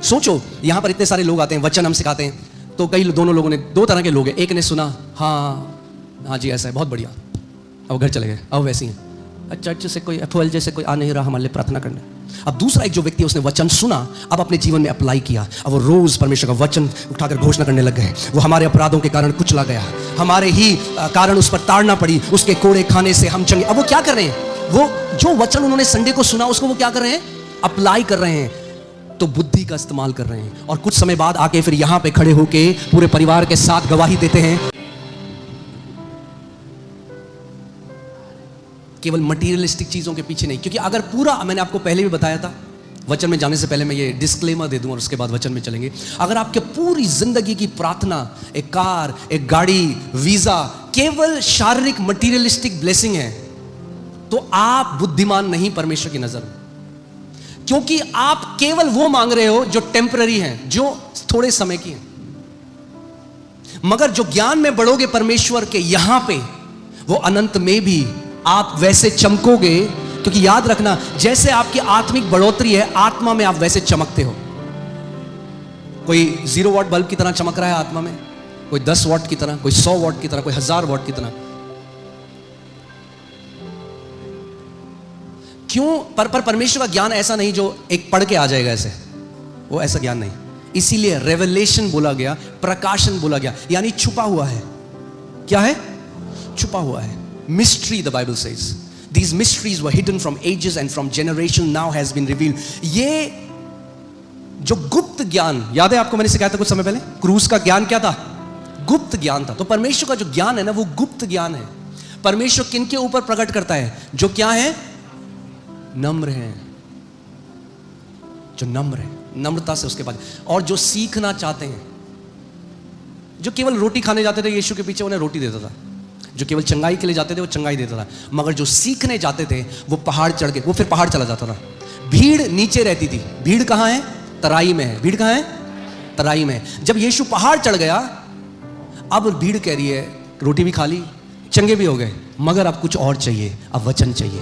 सोचो, यहां पर इतने सारे लोग आते हैं, वचन हम सिखाते हैं, तो कई दोनों लोगों ने, दो तरह के लोग हैं, एक ने सुना, हाँ जी ऐसा है, बहुत बढ़िया, अब घर चले गए, अब वैसी हैं, चर्च से कोई एफओएल जैसे कोई आ नहीं रहा हमारे लिए प्रार्थना करने। अब दूसरा एक जो व्यक्ति, उसने वचन सुना, अब अपने जीवन में अप्लाई किया, अब वो रोज परमेश्वर का वचन उठाकर घोषणा करने लग गए। वो हमारे अपराधों के कारण कुचला गया, हमारे ही कारण उस पर ताड़ना पड़ी, उसके कोड़े खाने से हम चंगे। अब वो क्या कर रहे हैं, वो जो वचन उन्होंने संडे को सुना उसको वो क्या कर रहे हैं, अप्लाई कर रहे हैं, तो बुद्धि का इस्तेमाल कर रहे हैं, और कुछ समय बाद आके फिर यहां पे खड़े होके पूरे परिवार के साथ गवाही देते हैं। केवल मटीरियलिस्टिक चीजों के पीछे नहीं, क्योंकि अगर पूरा, मैंने आपको पहले भी बताया था, वचन में जाने से पहले मैं ये डिस्क्लेमर दे दूं और उसके बाद वचन में चलेंगे। अगर आपके पूरी जिंदगी की प्रार्थना, एक कार, एक गाड़ी, वीजा, केवल शारीरिक मटीरियलिस्टिक ब्लेसिंग है, तो आप बुद्धिमान नहीं परमेश्वर की नजर में, क्योंकि आप केवल वो मांग रहे हो जो टेम्पररी है, जो थोड़े समय की है। मगर जो ज्ञान में बढ़ोगे परमेश्वर के, यहां पे वो अनंत में भी आप वैसे चमकोगे, क्योंकि याद रखना, जैसे आपकी आत्मिक बढ़ोतरी है, आत्मा में आप वैसे चमकते हो। कोई 0 वॉट बल्ब की तरह चमक रहा है आत्मा में, कोई 10 वॉट की तरह, कोई 100 वॉट की तरह, कोई 1000 वॉट की तरह। क्यों? पर परमेश्वर का ज्ञान ऐसा नहीं जो एक पढ़ के आ जाएगा ऐसे, वो ऐसा ज्ञान नहीं। इसीलिए रेवलेशन बोला गया, प्रकाशन बोला गया, यानी छुपा हुआ है। क्या है? छुपा हुआ है। Mystery, the Bible says. These mysteries were hidden from ages and from generation now has been revealed. ये जो गुप्त ज्ञान, याद है आपको मैंने सिखाया था कुछ समय पहले, क्रूस का ज्ञान क्या था? गुप्त ज्ञान था। तो परमेश्वर का जो ज्ञान है ना, वो गुप्त ज्ञान है। परमेश्वर किनके ऊपर प्रकट करता है? जो क्या है? नम्र है, जो नम्र है, नम्रता से उसके बाद, और जो सीखना चाहते हैं। जो केवल रोटी खाने जाते थे यीशु के पीछे, उन्हें रोटी देता था। जो केवल चंगाई के लिए जाते थे वो चंगाई देता था। मगर जो सीखने जाते थे वो पहाड़ चढ़ के, वो फिर पहाड़ चला जाता था। भीड़ नीचे रहती थी। भीड़ कहां है? तराई में है। भीड़ कहां है? तराई में। जब यीशु पहाड़ चढ़ गया, अब भीड़ कह रही है रोटी भी खा ली, चंगे भी हो गए, मगर अब कुछ और चाहिए, अब वचन चाहिए।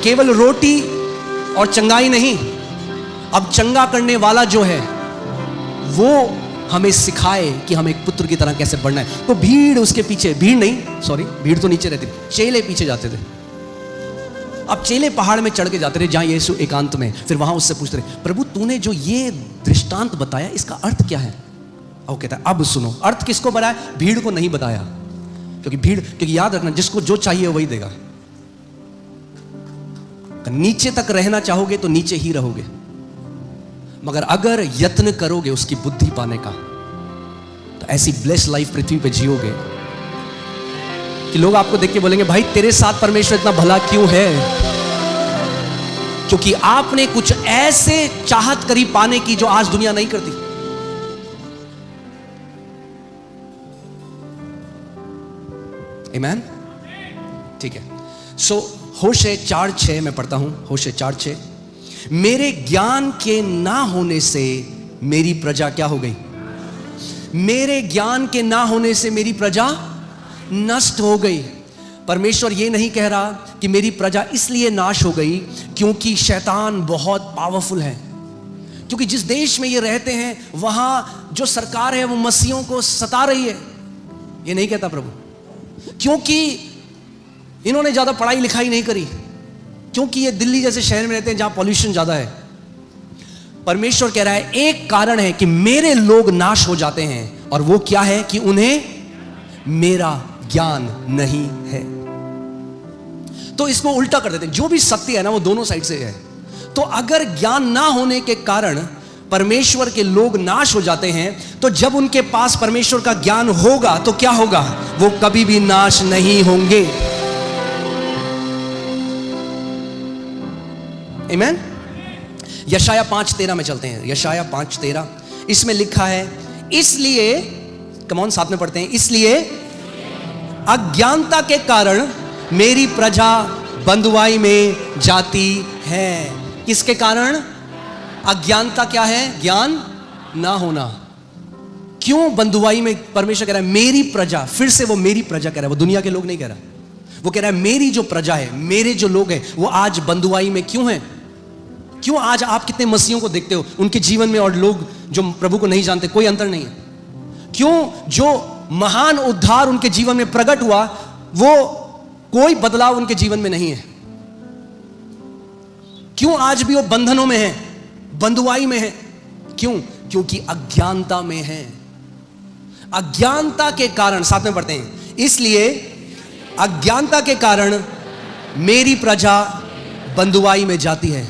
केवल रोटी और चंगाई नहीं, अब चंगा करने वाला जो है वो हमें सिखाए कि हम एक पुत्र की तरह कैसे बढ़ना है। तो भीड़ उसके पीछे, भीड़ नहीं, सॉरी, भीड़ तो नीचे रहती थी, चेले पीछे जाते थे। अब चेले पहाड़ में चढ़ के जाते थे जहां यीशु एकांत में, फिर वहां उससे पूछते रहे, प्रभु तूने जो ये दृष्टांत बताया इसका अर्थ क्या है? वो कहता है अब सुनो। अर्थ किसको बताया? भीड़ को नहीं बताया, क्योंकि याद रखना, जिसको जो चाहिए वही देगा। नीचे तक रहना चाहोगे तो नीचे ही रहोगे, मगर अगर यत्न करोगे उसकी बुद्धि पाने का, तो ऐसी ब्लेस लाइफ पृथ्वी पे जियोगे कि लोग आपको देख के बोलेंगे, भाई तेरे साथ परमेश्वर इतना भला क्यों है? क्योंकि आपने कुछ ऐसे चाहत करी पाने की जो आज दुनिया नहीं करती। आमीन? ठीक है। सो होशे 4:6 मैं पढ़ता हूं। होशे 4:6, मेरे ज्ञान के ना होने से मेरी प्रजा क्या हो गई? मेरे ज्ञान के ना होने से मेरी प्रजा नष्ट हो गई। परमेश्वर ये नहीं कह रहा कि मेरी प्रजा इसलिए नाश हो गई क्योंकि शैतान बहुत पावरफुल है, क्योंकि जिस देश में ये रहते हैं वहां जो सरकार है वो मसीहों को सता रही है। ये नहीं कहता प्रभु, क्योंकि इन्होंने ज्यादा पढ़ाई लिखाई नहीं करी, क्योंकि ये दिल्ली जैसे शहर में रहते हैं जहां पॉल्यूशन ज्यादा है। परमेश्वर कह रहा है एक कारण है कि मेरे लोग नाश हो जाते हैं, और वो क्या है? कि उन्हें मेरा ज्ञान नहीं है। तो इसको उल्टा कर देते हैं। जो भी सत्य है ना वो दोनों साइड से है। तो अगर ज्ञान ना होने के कारण परमेश्वर के लोग नाश हो जाते हैं, तो जब उनके पास परमेश्वर का ज्ञान होगा तो क्या होगा? वो कभी भी नाश नहीं होंगे। आमीन? यशाया 5:13 में चलते हैं। यशाया 5:13, इसमें लिखा है, इसलिए, कम ऑन साथ में पढ़ते हैं, इसलिए अज्ञानता के कारण मेरी प्रजा बंधुआई में जाती है। किसके कारण? अज्ञानता क्या है? ज्ञान ना होना। क्यों बंधुआई में? परमेश्वर कह रहा है मेरी प्रजा, फिर से वो मेरी प्रजा कह रहा है, वो दुनिया के लोग नहीं कह रहा। वो कह रहा है मेरी जो प्रजा है, मेरे जो लोग हैं, वो आज बंधुआई में क्यों हैं? क्यों आज आप कितने मसीहों को देखते हो उनके जीवन में और लोग जो प्रभु को नहीं जानते, कोई अंतर नहीं है? क्यों जो महान उद्धार उनके जीवन में प्रकट हुआ वो कोई बदलाव उनके जीवन में नहीं है? क्यों आज भी वो बंधनों में है, बंधुआई में है? क्यों? क्योंकि अज्ञानता में है। अज्ञानता के कारण, साथ में पढ़ते हैं, इसलिए अज्ञानता के कारण मेरी प्रजा बंधुआई में जाती है,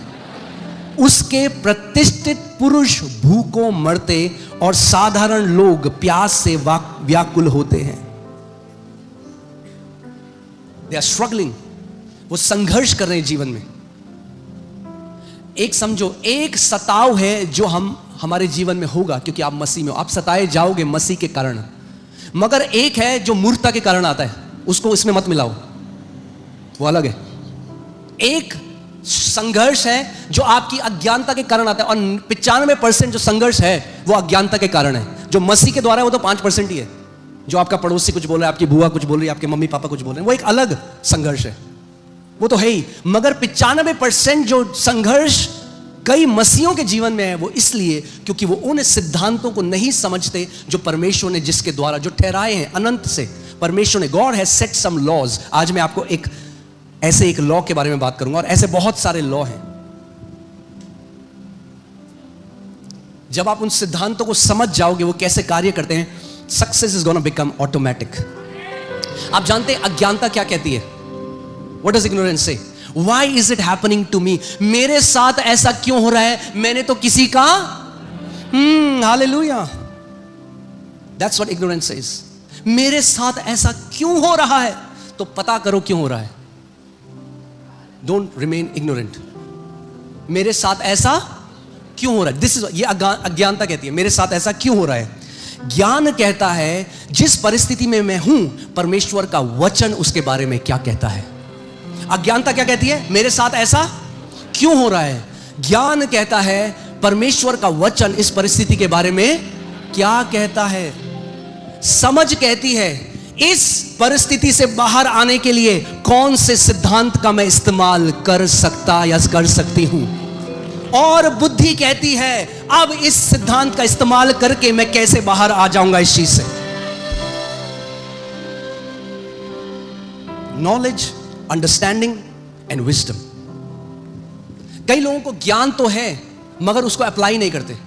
उसके प्रतिष्ठित पुरुष भूखों मरते और साधारण लोग प्यास से व्याकुल होते हैं। दे आर स्ट्रगलिंग, वो संघर्ष कर रहे हैं जीवन में। एक समझो, एक सताव है जो हमारे जीवन में होगा क्योंकि आप मसीह में हो, आप सताए जाओगे मसीह के कारण। मगर एक है जो मूर्खता के कारण आता है, उसको इसमें मत मिलाओ, वो अलग है। एक संघर्ष है जो आपकी अज्ञानता के कारण आता है, और 95% जो संघर्ष है वो अज्ञानता के कारण है। जो मसीह के द्वारा है वो तो 5% ही है। जो आपका पड़ोसी कुछ बोल रहा है, आपकी बुआ कुछ बोल रही है, आपके मम्मी पापा कुछ बोल रहे हैं, वो एक अलग संघर्ष है, वो तो है ही। मगर 95% जो संघर्ष कई मसीहों के जीवन में है वो इसलिए क्योंकि वो उन सिद्धांतों को नहीं समझते जो परमेश्वर ने जिसके द्वारा जो ठहराए हैं अनंत से। परमेश्वर ने, God has set some laws. आज मैं आपको एक ऐसे एक लॉ के बारे में बात करूंगा, और ऐसे बहुत सारे लॉ हैं। जब आप उन सिद्धांतों को समझ जाओगे वो कैसे कार्य करते हैं, success is gonna become automatic. आप जानते हैं अज्ञानता क्या कहती है? व्हाट डज इग्नोरेंस से? Why is it happening to me? मेरे साथ ऐसा क्यों हो रहा है? मैंने तो किसी का hallelujah, that's what ignorance says। मेरे साथ ऐसा क्यों हो रहा है? तो पता करो क्यों हो रहा है। Don't remain ignorant। मेरे साथ ऐसा क्यों हो रहा है? This is, ये अज्ञानता कहती है मेरे साथ ऐसा क्यों हो रहा है। ज्ञान कहता है जिस परिस्थिति में मैं हूं, परमेश्वर का वचन उसके बारे में क्या कहता है। अज्ञानता क्या कहती है? मेरे साथ ऐसा क्यों हो रहा है। ज्ञान कहता है परमेश्वर का वचन इस परिस्थिति के बारे में क्या कहता है। समझ कहती है इस परिस्थिति से बाहर आने के लिए कौन से सिद्धांत का मैं इस्तेमाल कर सकता या कर सकती हूं। और बुद्धि कहती है अब इस सिद्धांत का इस्तेमाल करके मैं कैसे बाहर आ जाऊंगा इस चीज से। Knowledge, understanding and wisdom. कई लोगों को ज्ञान तो है मगर उसको अप्लाई नहीं करते।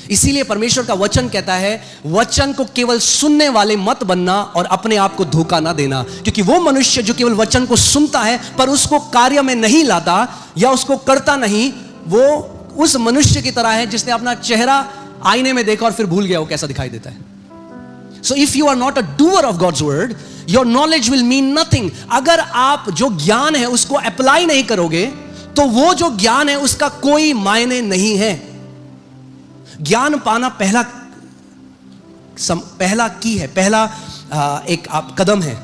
इसीलिए परमेश्वर का वचन कहता है वचन को केवल सुनने वाले मत बनना और अपने आप को धोखा ना देना, क्योंकि वो मनुष्य जो केवल वचन को सुनता है पर उसको कार्य में नहीं लाता या उसको करता नहीं, वो उस मनुष्य की तरह है जिसने अपना चेहरा आईने में देखा और फिर भूल गया वो कैसा दिखाई देता है। So if you are not a doer of God's word, your knowledge will mean nothing। अगर आप जो ज्ञान है उसको अप्लाई नहीं करोगे तो वो जो ज्ञान है उसका कोई मायने नहीं है। ज्ञान पाना पहला की है, पहला एक आप कदम है।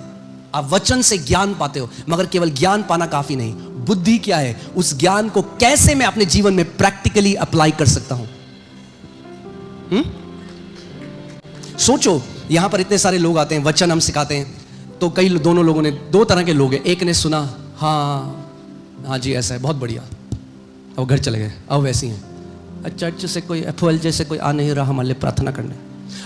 आप वचन से ज्ञान पाते हो, मगर केवल ज्ञान पाना काफी नहीं। बुद्धि क्या है? उस ज्ञान को कैसे मैं अपने जीवन में प्रैक्टिकली अप्लाई कर सकता हूं। सोचो, यहां पर इतने सारे लोग आते हैं, वचन हम सिखाते हैं, तो कई दोनों लोगों ने, दो तरह के लोग हैं। एक ने सुना हाँ जी ऐसा है, बहुत बढ़िया, अब घर चले गए, अब वैसी हैं, चर्च से कोई एफओएल जैसे कोई आ नहीं रहा हमारे लिए प्रार्थना करने।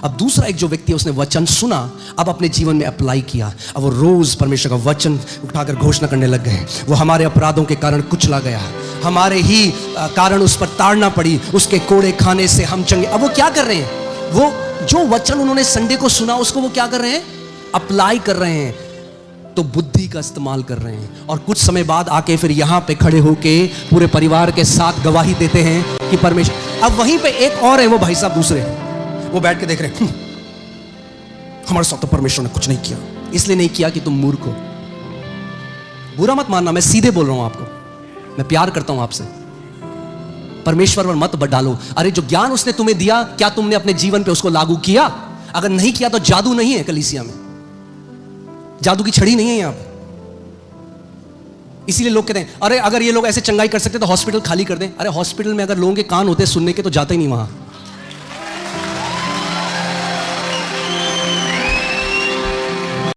अब दूसरा एक जो व्यक्ति है उसने वचन सुना, अब अपने जीवन में अप्लाई किया, अब वो रोज परमेश्वर का वचन उठाकर घोषणा करने लग गए। वो हमारे अपराधों के कारण कुचला गया, हमारे ही कारण उस पर ताड़ना पड़ी, उसके कोड़े खाने से हम चंगे। अब वो क्या कर रहे हैं? वो जो वचन उन्होंने संडे को सुना उसको वो क्या कर रहे हैं? अप्लाई कर रहे हैं। तो बुद्धि का इस्तेमाल कर रहे हैं, और कुछ समय बाद आके फिर यहां पे खड़े होके पूरे परिवार के साथ गवाही देते हैं कि परमेश्वर। अब वहीं पे एक और है, वो भाई साहब दूसरे, वो बैठ के देख रहे हैं, हमारे साथ तो परमेश्वर ने कुछ नहीं किया, इसलिए नहीं किया कि तुम मूर्ख हो। बुरा मत मानना, मैं सीधे बोल रहा हूं आपको, मैं प्यार करता हूं आपसे। परमेश्वर पर मत डालो। अरे जो ज्ञान उसने तुम्हें दिया, क्या तुमने अपने जीवन पे उसको लागू किया? अगर नहीं किया तो जादू नहीं है कलीसिया में, जादू की छड़ी नहीं है यहां पे। इसीलिए लोग कहते हैं अरे अगर ये लोग ऐसे चंगाई कर सकते तो हॉस्पिटल खाली कर दें। अरे हॉस्पिटल में अगर लोगों के कान होते सुनने के तो जाते ही नहीं वहां।